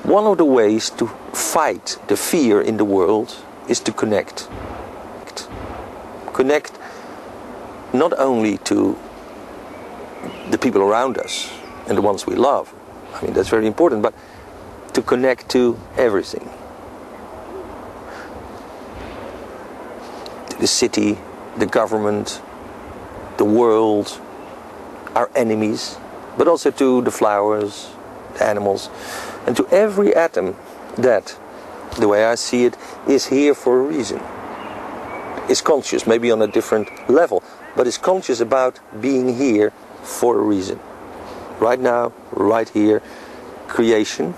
One of the ways to fight the fear in the world is to connect. Connect not only to the people around us and the ones we love, I mean that's very important, but to connect to everything. To the city, the government, the world, our enemies, but also to the flowers, the animals, and to every atom that, the way I see it, is here for a reason. Is conscious, maybe on a different level, but is conscious about being here for a reason. Right now, right here, creation,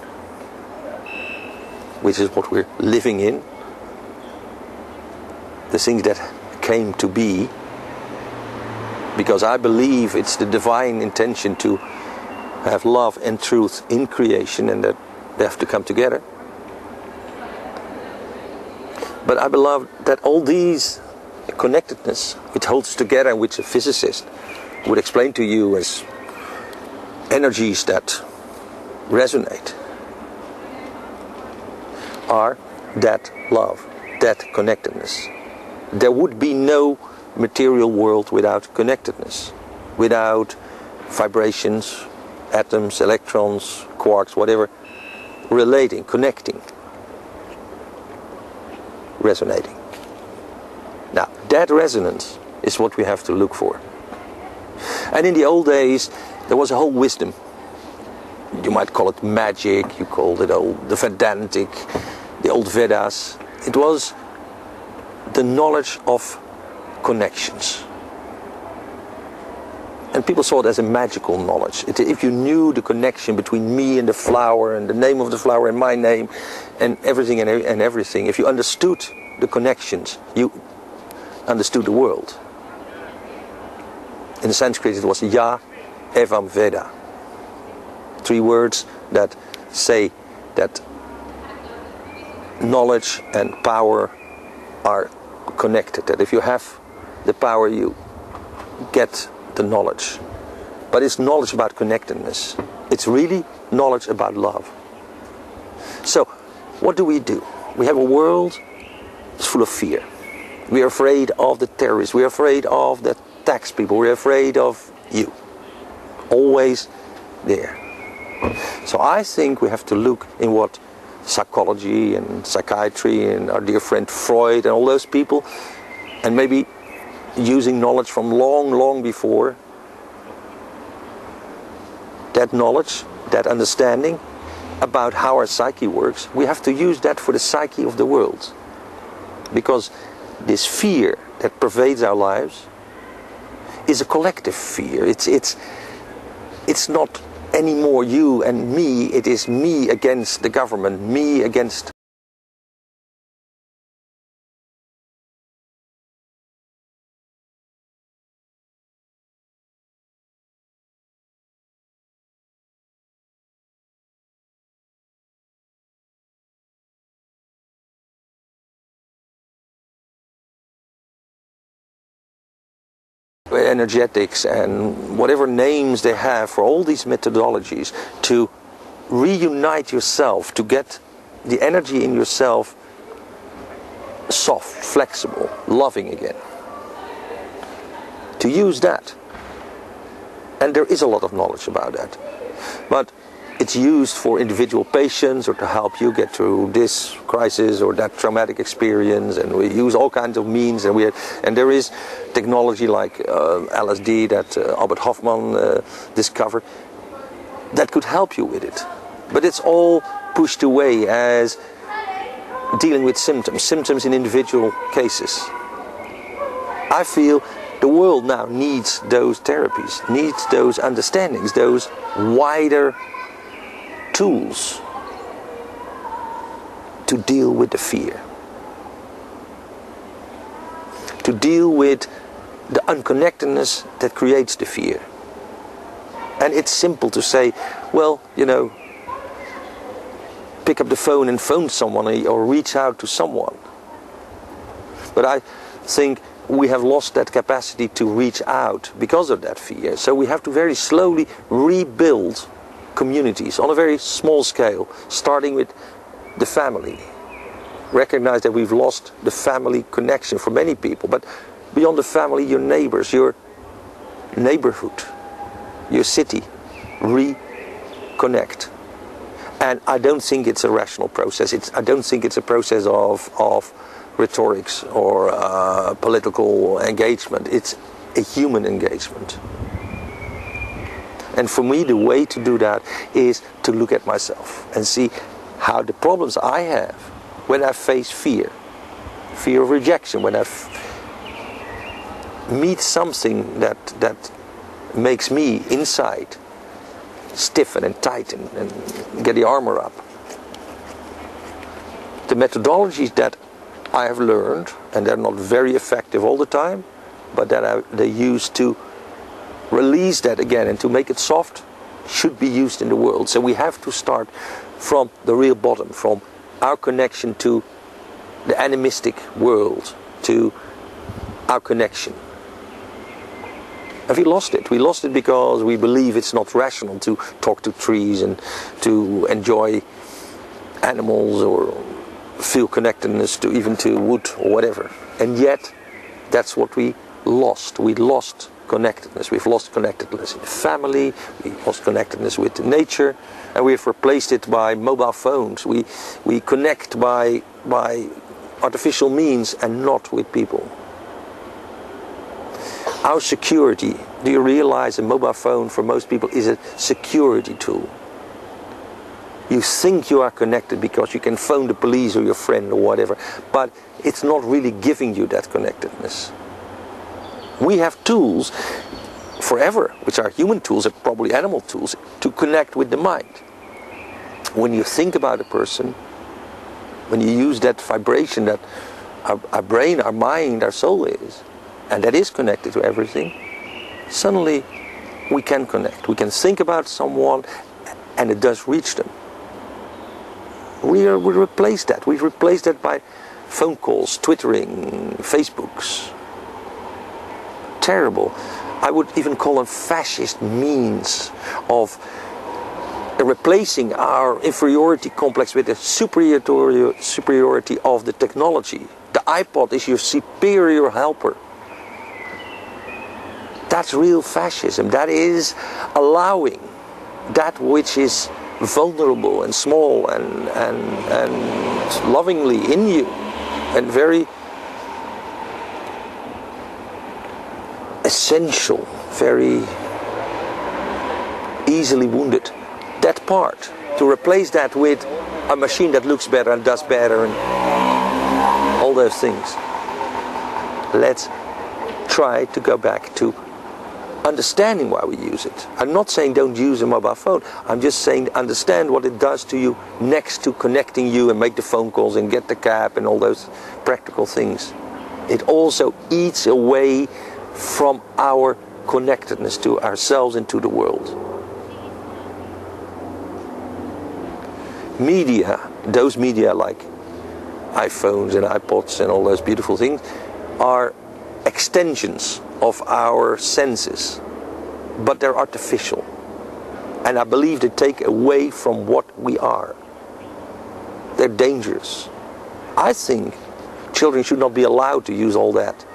which is what we're living in, the things that came to be, because I believe it's the divine intention to have love and truth in creation, and that they have to come together. But I believe that all these connectedness, which holds together, and which a physicist would explain to you as energies that resonate, are that love, that connectedness. There would be no material world without connectedness, without vibrations, atoms, electrons, quarks, whatever, relating, connecting, resonating. Now, that resonance is what we have to look for. And in the old days, there was a whole wisdom. You might call it magic, you called it the Vedantic, the old Vedas. It was the knowledge of connections. And people saw it as a magical knowledge. If you knew the connection between me and the flower, and the name of the flower and my name, and everything and everything, if you understood the connections, you understood the world. In Sanskrit it was Ya Evam Veda. 3 words that say that knowledge and power are connected. That if you have the power, you get the knowledge. But it's knowledge about connectedness. It's really knowledge about love. So, what do? We have a world that's full of fear. We are afraid of the terrorists. We are afraid of the tax people. We are afraid of you. Always there. So I think we have to look in what psychology and psychiatry and our dear friend Freud and all those people, and maybe using knowledge from long, long before, that knowledge, that understanding about how our psyche works, we have to use that for the psyche of the world. Because this fear that pervades our lives is a collective fear. It's not anymore you and me, it is me against the government, me against energetics and whatever names they have for all these methodologies to reunite yourself, to get the energy in yourself soft, flexible, loving again. To use that. And there is a lot of knowledge about that. But it's used for individual patients or to help you get through this crisis or that traumatic experience, and we use all kinds of means, and there is technology like LSD that Albert Hofmann discovered that could help you with it. But it's all pushed away as dealing with symptoms in individual cases. I feel the world now needs those therapies, needs those understandings, those wider tools to deal with the fear, to deal with the unconnectedness that creates the fear. And it's simple to say, well, pick up the phone and phone someone or reach out to someone. But I think we have lost that capacity to reach out because of that fear. So we have to very slowly rebuild communities on a very small scale, starting with the family. Recognize that we've lost the family connection for many people, but beyond the family, your neighbors, your neighborhood, your city, reconnect. And I don't think it's a rational process. I don't think it's a process of rhetorics or political engagement. It's a human engagement. And for me, the way to do that is to look at myself and see how the problems I have when I face fear of rejection, when I meet something that makes me inside stiffen and tighten and get the armor up. The methodologies that I have learned, and they're not very effective all the time, but that they use to release that again and to make it soft, should be used in the world. So we have to start from the real bottom, from our connection to the animistic world, to our connection. And we lost it. We lost it because we believe it's not rational to talk to trees and to enjoy animals or feel connectedness to even to wood or whatever. And yet, that's what we lost. We lost connectedness. We've lost connectedness in the family. We've lost connectedness with nature, and we've replaced it by mobile phones. We connect by artificial means and not with people. Our security, do you realize a mobile phone for most people is a security tool? You think you are connected because you can phone the police or your friend or whatever, but it's not really giving you that connectedness. We have tools forever, which are human tools and probably animal tools, to connect with the mind. When you think about a person, when you use that vibration that our brain, our mind, our soul is, and that is connected to everything, suddenly we can connect. We can think about someone and it does reach them. We replace that. We replace that by phone calls, Twittering, Facebooks. Terrible. I would even call them fascist means of replacing our inferiority complex with the superiority of the technology. The iPod is your superior helper. That's real fascism. That is allowing that which is vulnerable and small and lovingly in you and very essential, very easily wounded. That part, to replace that with a machine that looks better and does better and all those things. Let's try to go back to understanding why we use it. I'm not saying don't use a mobile phone. I'm just saying understand what it does to you next to connecting you and make the phone calls and get the cab and all those practical things. It also eats away from our connectedness to ourselves and to the world. Media, those media like iPhones and iPods and all those beautiful things, are extensions of our senses, but they're artificial, and I believe they take away from what we are. They're dangerous. I think children should not be allowed to use all that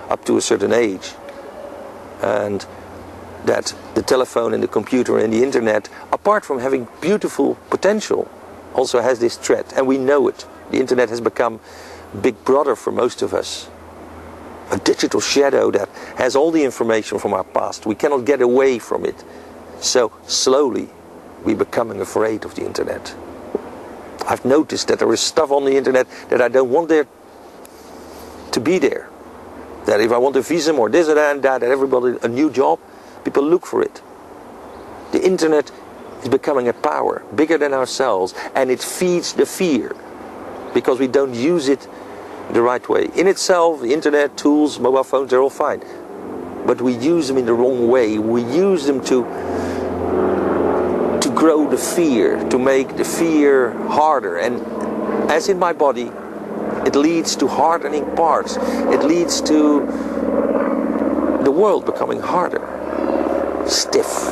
up to a certain age, and that the telephone and the computer and the internet, apart from having beautiful potential, also has this threat, and we know it. The internet has become Big Brother for most of us. A digital shadow that has all the information from our past. We cannot get away from it. So slowly we're becoming afraid of the internet. I've noticed that there is stuff on the internet that I don't want there to be there. That if I want a visa or this and that, everybody, a new job, people look for it. The internet is becoming a power bigger than ourselves, and it feeds the fear because we don't use it the right way. In itself, the internet, tools, mobile phones, they're all fine. But we use them in the wrong way. We use them to grow the fear, to make the fear harder. And as in my body, it leads to hardening parts. It leads to the world becoming harder, stiff,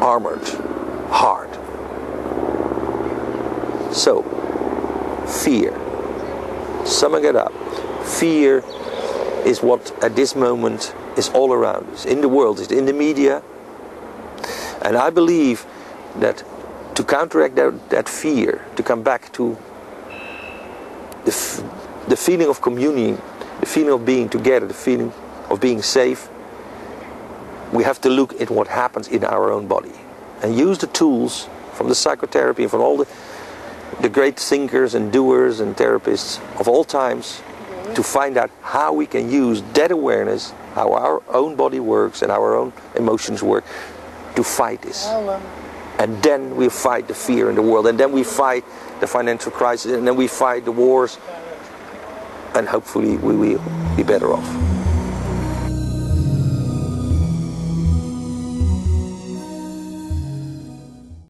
armored, So, fear. Summing it up, fear is what at this moment is all around us, in the world, it's in the media. And I believe that to counteract that fear, to come back to the feeling of communion, the feeling of being together, the feeling of being safe, we have to look at what happens in our own body and use the tools from the psychotherapy and from all the great thinkers and doers and therapists of all times to find out how we can use that awareness, how our own body works and our own emotions work, to fight this. And then we fight the fear in the world, and then we fight the financial crisis, and then we fight the wars, and hopefully we will be better off.